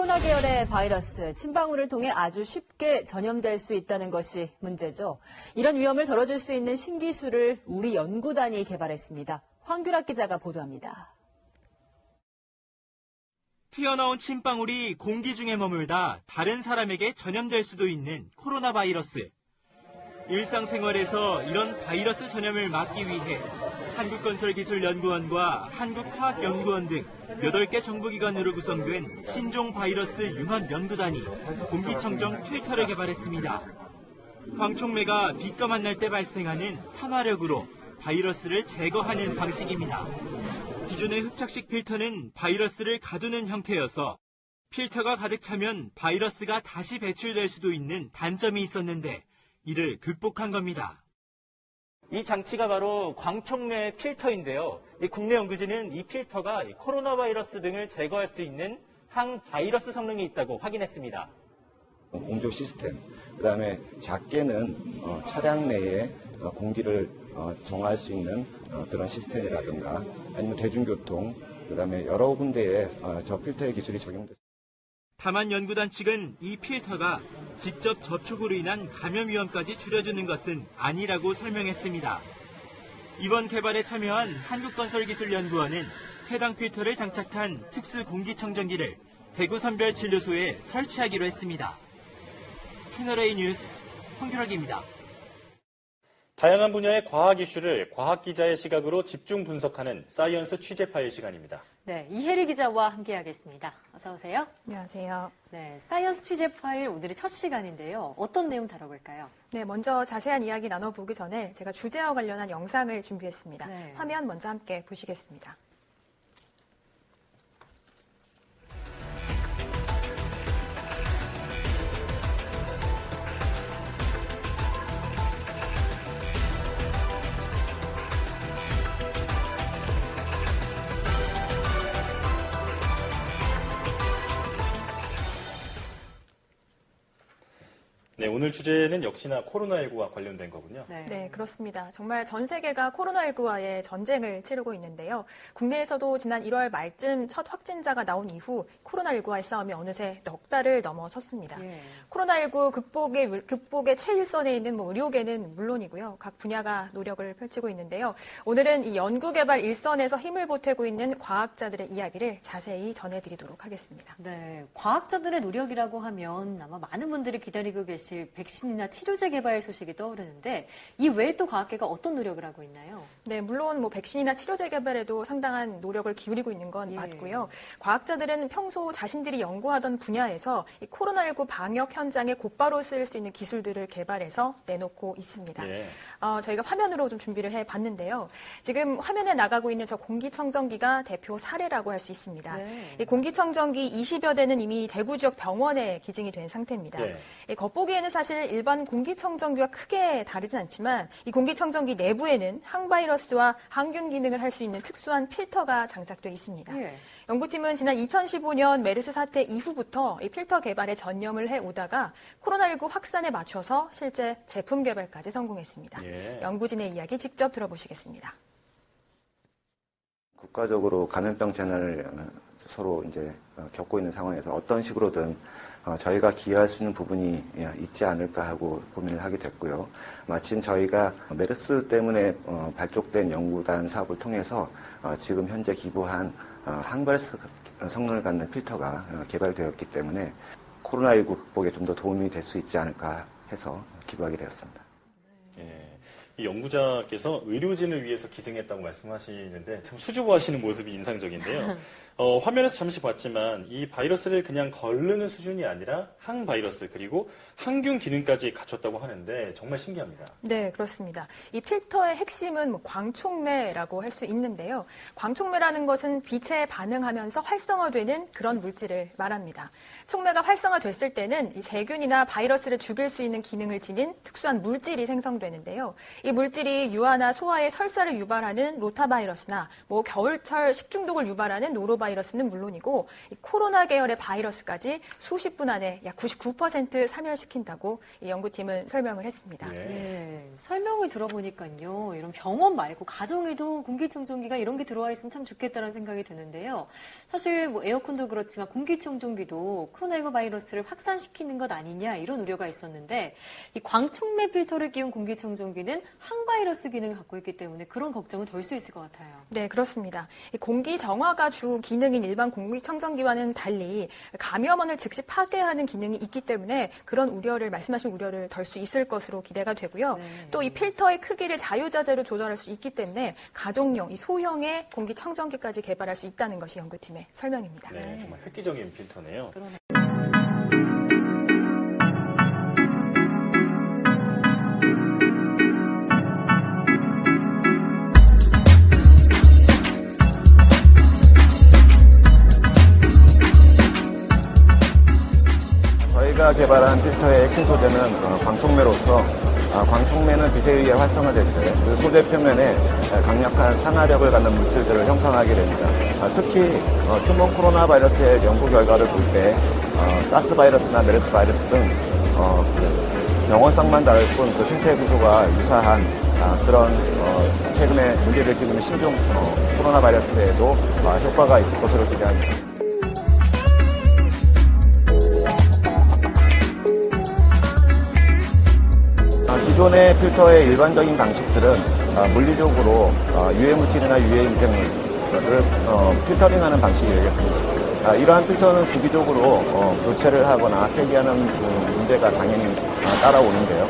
코로나 계열의 바이러스, 침방울을 통해 아주 쉽게 전염될 수 있다는 것이 문제죠. 이런 위험을 덜어줄 수 있는 신기술을 우리 연구단이 개발했습니다. 황규락 기자가 보도합니다. 튀어나온 침방울이 공기 중에 머물다 다른 사람에게 전염될 수도 있는 코로나 바이러스. 일상생활에서 이런 바이러스 전염을 막기 위해 한국건설기술연구원과 한국화학연구원 등 8개 정부기관으로 구성된 신종 바이러스 융합 연구단이 공기청정 필터를 개발했습니다. 광촉매가 빛과 만날 때 발생하는 산화력으로 바이러스를 제거하는 방식입니다. 기존의 흡착식 필터는 바이러스를 가두는 형태여서 필터가 가득 차면 바이러스가 다시 배출될 수도 있는 단점이 있었는데 이를 극복한 겁니다. 이 장치가 바로 광촉매 필터인데요. 국내 연구진은 이 필터가 코로나 바이러스 등을 제거할 수 있는 항바이러스 성능이 있다고 확인했습니다. 공조 시스템, 그다음에 작게는 차량 내에 공기를 정화할 수 있는 그런 시스템이라든가 아니면 대중교통, 그다음에 여러 군데에 저 필터의 기술이 적용됐습니다. 다만 연구단 측은 이 필터가 직접 접촉으로 인한 감염 위험까지 줄여주는 것은 아니라고 설명했습니다. 이번 개발에 참여한 한국건설기술연구원은 해당 필터를 장착한 특수 공기청정기를 대구 선별진료소에 설치하기로 했습니다. 채널A 뉴스 황규락입니다. 다양한 분야의 과학 이슈를 과학 기자의 시각으로 집중 분석하는 사이언스 취재 파일 시간입니다. 네, 이혜리 기자와 함께하겠습니다. 어서 오세요. 안녕하세요. 네, 사이언스 취재 파일 오늘이 첫 시간인데요. 어떤 내용 다뤄볼까요? 네, 먼저 자세한 이야기 나눠보기 전에 제가 주제와 관련한 영상을 준비했습니다. 네. 화면 먼저 함께 보시겠습니다. 네, 오늘 주제는 역시나 코로나19와 관련된 거군요. 네, 그렇습니다. 정말 전 세계가 코로나19와의 전쟁을 치르고 있는데요. 국내에서도 지난 1월 말쯤 첫 확진자가 나온 이후 코로나19와의 싸움이 어느새 넉 달을 넘어섰습니다. 예. 코로나19 극복의 최일선에 있는 의료계는 물론이고요. 각 분야가 노력을 펼치고 있는데요. 오늘은 이 연구개발 일선에서 힘을 보태고 있는 과학자들의 이야기를 자세히 전해드리도록 하겠습니다. 네, 과학자들의 노력이라고 하면 아마 많은 분들이 기다리고 계실 백신이나 치료제 개발 소식이 떠오르는데 이 외에 또 과학계가 어떤 노력을 하고 있나요? 네, 물론 백신이나 치료제 개발에도 상당한 노력을 기울이고 있는 건 맞고요. 과학자들은 평소 자신들이 연구하던 분야에서 이 코로나19 방역 현장에 곧바로 쓰일 수 있는 기술들을 개발해서 내놓고 있습니다. 저희가 화면으로 좀 준비를 해봤는데요. 지금 화면에 나가고 있는 저 공기청정기가 대표 사례라고 할 수 있습니다. 이 공기청정기 20여 대는 이미 대구 지역 병원에 기증이 된 상태입니다. 이 겉보기에는 사실 일반 공기청정기와 크게 다르진 않지만 이 공기청정기 내부에는 항바이러스와 항균 기능을 할 수 있는 특수한 필터가 장착되어 있습니다. 연구팀은 지난 2015년 메르스 사태 이후부터 이 필터 개발에 전념을 해오다가 코로나19 확산에 맞춰서 실제 제품 개발까지 성공했습니다. 연구진의 이야기 직접 들어보시겠습니다. 국가적으로 감염병 재난을 서로 이제 겪고 있는 상황에서 어떤 식으로든 저희가 기여할 수 있는 부분이 있지 않을까 하고 고민을 하게 됐고요. 마침 저희가 메르스 때문에 발족된 연구단 사업을 통해서 지금 현재 기부한 항바이러스 성능을 갖는 필터가 개발되었기 때문에 코로나19 극복에 좀 더 도움이 될 수 있지 않을까 해서 기부하게 되었습니다. 이 연구자께서 의료진을 위해서 기증했다고 말씀하시는데 참 수줍어하시는 모습이 인상적인데요. 화면에서 잠시 봤지만 이 바이러스를 그냥 거르는 수준이 아니라 항바이러스 그리고 항균 기능까지 갖췄다고 하는데 정말 신기합니다. 네, 그렇습니다. 이 필터의 핵심은 광촉매라고 할 수 있는데요. 광촉매라는 것은 빛에 반응하면서 활성화되는 그런 물질을 말합니다. 촉매가 활성화됐을 때는 이 세균이나 바이러스를 죽일 수 있는 기능을 지닌 특수한 물질이 생성되는데요. 이 물질이 유아나 소아의 설사를 유발하는 로타바이러스나 겨울철 식중독을 유발하는 노로바이러스는 물론이고 이 코로나 계열의 바이러스까지 수십 분 안에 약 99% 사멸시킨다고 이 연구팀은 설명을 했습니다. 설명을 들어보니까요. 이런 병원 말고 가정에도 공기청정기가 이런 게 들어와 있으면 참 좋겠다는 생각이 드는데요. 사실 뭐 에어컨도 그렇지만 공기청정기도 코로나19 바이러스를 확산시키는 것 아니냐 이런 우려가 있었는데 이 광촉매 필터를 끼운 공기청정기는 항바이러스 기능을 갖고 있기 때문에 그런 걱정은 덜 수 있을 것 같아요. 네, 그렇습니다. 이 공기 정화가 주 기능인 일반 공기청정기와는 달리 감염원을 즉시 파괴하는 기능이 있기 때문에 그런 우려를 말씀하신 우려를 덜 수 있을 것으로 기대가 되고요. 네. 또 이 필터의 크기를 자유자재로 조절할 수 있기 때문에 가족용, 이 소형의 공기청정기까지 개발할 수 있다는 것이 연구팀의 설명입니다. 네, 정말 획기적인 필터네요. 저희가 개발한 필터의 핵심 소재는 광촉매로서 광촉매는 빛에 의해 활성화될 때 그 소재 표면에 강력한 산화력을 갖는 물질들을 형성하게 됩니다. 특히 휴먼 코로나 바이러스의 연구 결과를 볼 때 사스 바이러스나 메르스 바이러스 등 영어성만 다를 뿐 그 생체 구조가 유사한 그런 최근에 문제를 일으키고 있는 신종 코로나 바이러스에도 효과가 있을 것으로 기대합니다. 기존의 필터의 일반적인 방식들은 물리적으로 유해 물질이나 유해 미생물을 필터링하는 방식이 되겠습니다. 이러한 필터는 주기적으로 교체를 하거나 폐기하는 문제가 당연히 따라오는데요.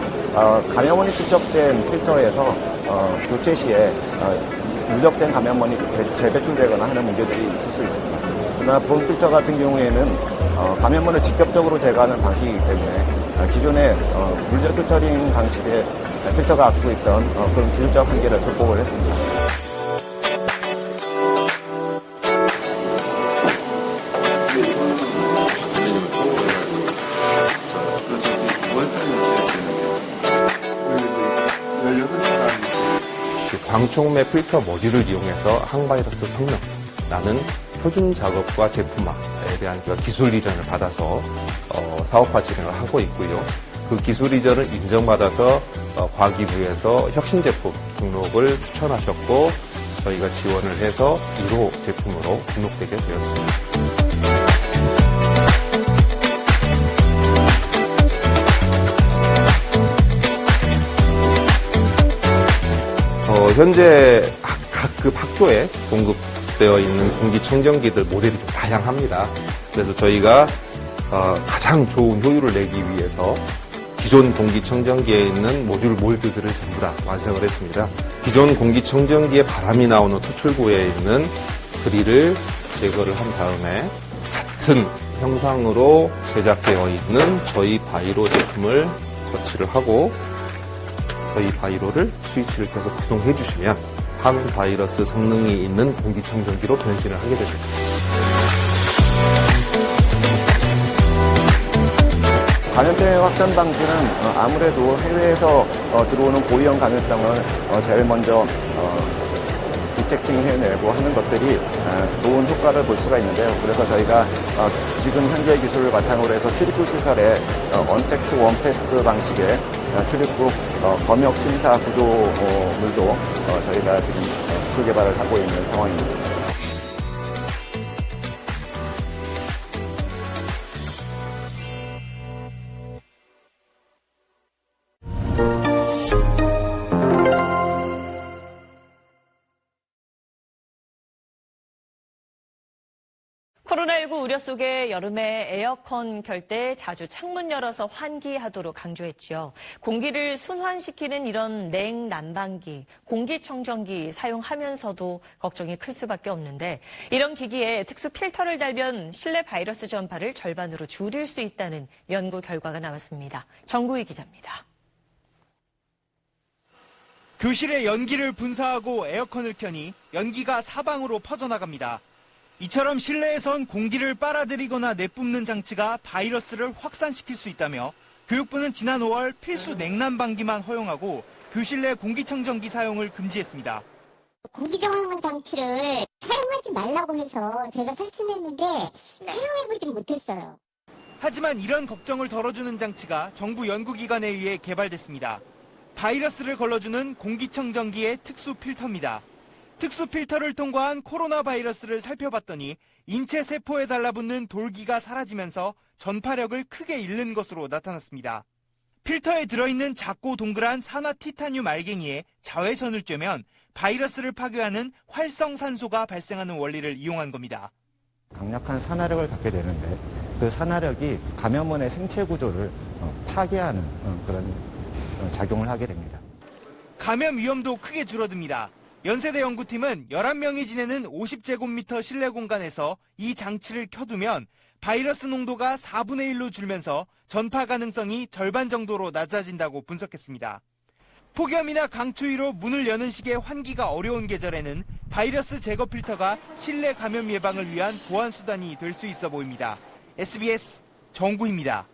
감염원이 축적된 필터에서 교체 시에 누적된 감염원이 재배출되거나 하는 문제들이 있을 수 있습니다. 그러나 본 필터 같은 경우에는 감염원을 직접적으로 제거하는 방식이기 때문에 기존의 물질 필터링 방식의 필터가 갖고 있던 그런 기술적 한계를 극복을 했습니다. 광촉매 필터 모듈을 이용해서 항바이러스 성능라는 표준 작업과 제품화에 대한 기술 이전을 받아서 사업화 진행을 하고 있고요. 그 기술 이전을 인정받아서 과기부에서 혁신 제품 등록을 추천하셨고 저희가 지원을 해서 1호 제품으로 등록되게 되었습니다. 현재 각급 학교에 공급되어 있는 공기청정기들 모델이 좀 다양합니다. 그래서 저희가 가장 좋은 효율을 내기 위해서 기존 공기청정기에 있는 모듈 몰드들을 전부 다 완성을 했습니다. 기존 공기청정기에 바람이 나오는 토출구에 있는 그릴을 제거를 한 다음에 같은 형상으로 제작되어 있는 저희 바이로 제품을 터치를 하고 저희 바이로를 스위치를 켜서 구동해 주시면 항바이러스 성능이 있는 공기청정기로 변신을 하게 됩니다. 감염병의 확산 방지는 아무래도 해외에서 들어오는 고위험 감염병을 제일 먼저 디텍팅 해내고 하는 것들이 좋은 효과를 볼 수가 있는데요. 그래서 저희가 지금 현재 기술을 바탕으로 해서 출입국 시설에 언택트 원패스 방식의 출입국 검역 심사 구조물도 저희가 지금 기술 개발을 하고 있는 상황입니다. 코로나19 우려 속에 여름에 에어컨 켤 때 자주 창문 열어서 환기하도록 강조했죠. 공기를 순환시키는 이런 냉난방기, 공기청정기 사용하면서도 걱정이 클 수밖에 없는데 이런 기기에 특수 필터를 달면 실내 바이러스 전파를 절반으로 줄일 수 있다는 연구 결과가 나왔습니다. 정구희 기자입니다. 교실에 연기를 분사하고 에어컨을 켜니 연기가 사방으로 퍼져나갑니다. 이처럼 실내에선 공기를 빨아들이거나 내뿜는 장치가 바이러스를 확산시킬 수 있다며 교육부는 지난 5월 필수 냉난방기만 허용하고 교실 내 공기청정기 사용을 금지했습니다. 공기정화 장치를 사용하지 말라고 해서 제가 설치했는데 사용해보진 못했어요. 하지만 이런 걱정을 덜어주는 장치가 정부 연구기관에 의해 개발됐습니다. 바이러스를 걸러주는 공기청정기의 특수 필터입니다. 특수 필터를 통과한 코로나 바이러스를 살펴봤더니 인체 세포에 달라붙는 돌기가 사라지면서 전파력을 크게 잃는 것으로 나타났습니다. 필터에 들어있는 작고 동그란 산화 티타늄 알갱이에 자외선을 쬐면 바이러스를 파괴하는 활성산소가 발생하는 원리를 이용한 겁니다. 강력한 산화력을 갖게 되는데 그 산화력이 감염원의 생체 구조를 파괴하는 그런 작용을 하게 됩니다. 감염 위험도 크게 줄어듭니다. 연세대 연구팀은 11명이 지내는 50제곱미터 실내 공간에서 이 장치를 켜두면 바이러스 농도가 4분의 1로 줄면서 전파 가능성이 절반 정도로 낮아진다고 분석했습니다. 폭염이나 강추위로 문을 여는 식의 환기가 어려운 계절에는 바이러스 제거 필터가 실내 감염 예방을 위한 보안 수단이 될 수 있어 보입니다. SBS 정구희입니다.